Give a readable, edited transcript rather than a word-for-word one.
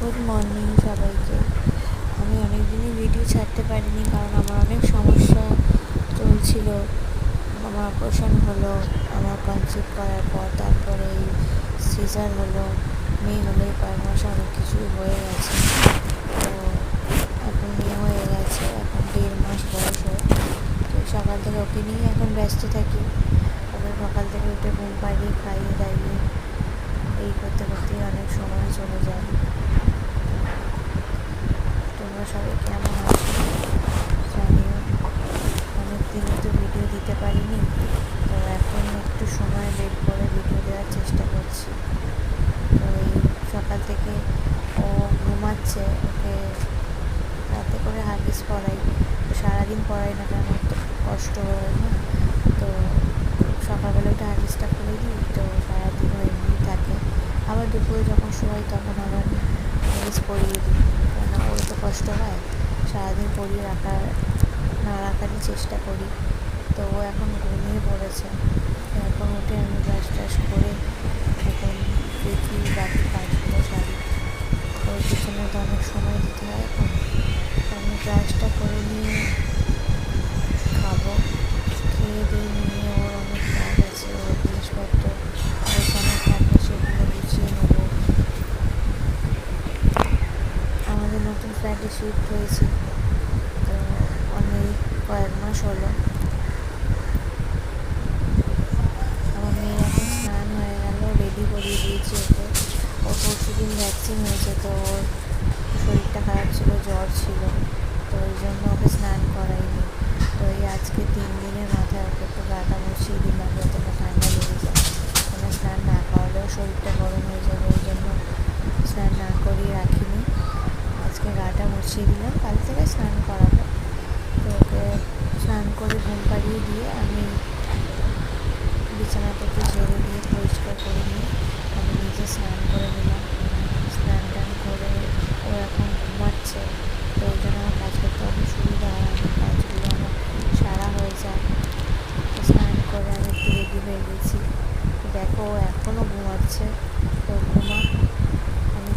Good morning সবাইকে। আমি অনেক দিনই ভিডিও ছাড়তে পারিনি, কারণ আমার অনেক সমস্যা চলছিল। আমার অপারেশন হলো, আমার কনসিভ করার পর তারপরে এই সিজার হলো, মেয়ে হলো, এই কয়েক মাসে অনেক কিছুই হয়ে গেছে। তো এখন মেয়ে হয়ে গেছে, এখন 1.5 মাস বয়স হয়। তো সকাল থেকে ওকে নিয়ে এখন ব্যস্ত থাকি। ওকে সকাল থেকে উঠে ঘুম পাড়িয়ে খাইয়ে দাইয়ে এই করতে করতেই অনেক সময় চলে যায়। তোমরা সবাই কেমন আছো জানিও। অনেক দিনই তো ভিডিও দিতে পারিনি, তো এখন একটু সময় বের করে ভিডিও দেওয়ার চেষ্টা করছি। তো এই সকাল থেকে ও ঘুমাচ্ছে, ওকে রাতে করে হাগিস পরাই। সারাদিন পরাই না, কারণ ওর তো কষ্ট হয় না। তো সকালবেলা ওটা হাগিসটা করে দিই, তো সারাদিনও এমনি থাকে। আবার দুপুরে যখন শোয়াই তখন আবার হাগিস পরিয়ে দিই, কারণ ওর তো কষ্ট হয়। সারাদিন পরিয়ে না রাখারই চেষ্টা করি। তো ও এখন ঘুমিয়ে পড়েছে। এখন উঠে আমি ব্রাশ ট্রাশ করে এখন দেখি বাকি কাজগুলো সারি। ওর পিছনে তো অনেক সময় দিতে হয়। এখন আমি ব্রাশটা করে নিয়ে খাবো, খেয়ে দিয়ে নিয়ে ওর অনেক কাজ আছে, ওর জিনিসপত্র গোছানো থাকবে, সেগুলো গুছিয়ে নেবো। আমাদের নতুন ফ্ল্যাটে শিফট হয়েছি, তো অনেক কয়েক মাস হলো। আমার মেয়ের এখন স্নান হয়ে গেল, রেডি করিয়ে দিয়েছি ওকে। ওর পরশুদিন ভ্যাকসিন হয়েছে, তো ওর শরীরটা খারাপ ছিল, জ্বর ছিল, তো ওই জন্য ওকে স্নান করাইনি। তো এই আজকে 3 দিনের মাথায় ওকে একটু গাটা মুছিয়ে দিলাম, যাতে না ঠান্ডা লেগে যায়। কেন স্নান না করালেও শরীরটা গরম হয়ে যাবে, ওই জন্য স্নান না করিয়ে রাখিনি। আজকে গাটা মুছিয়ে দিলাম, কাল থেকে স্নান করাবো। তো ওকে স্নান করে ঘুম পাড়িয়ে দিয়ে আমি বিছানাটা একটু ঝেড়ে দিয়ে পরিষ্কার করে নিয়ে আমি নিজে স্নান করে নিলাম। স্নান টান করে ও এখন ঘুমাচ্ছে, তো ওই জন্য আমার কাজ করতে অনেক সুবিধা হয়, আমার কাজগুলো আমার সারা হয়ে যায়। তো স্নান করে আমি একটু রেডি হয়ে গেছি। দেখো ও এখনও ঘুমাচ্ছে,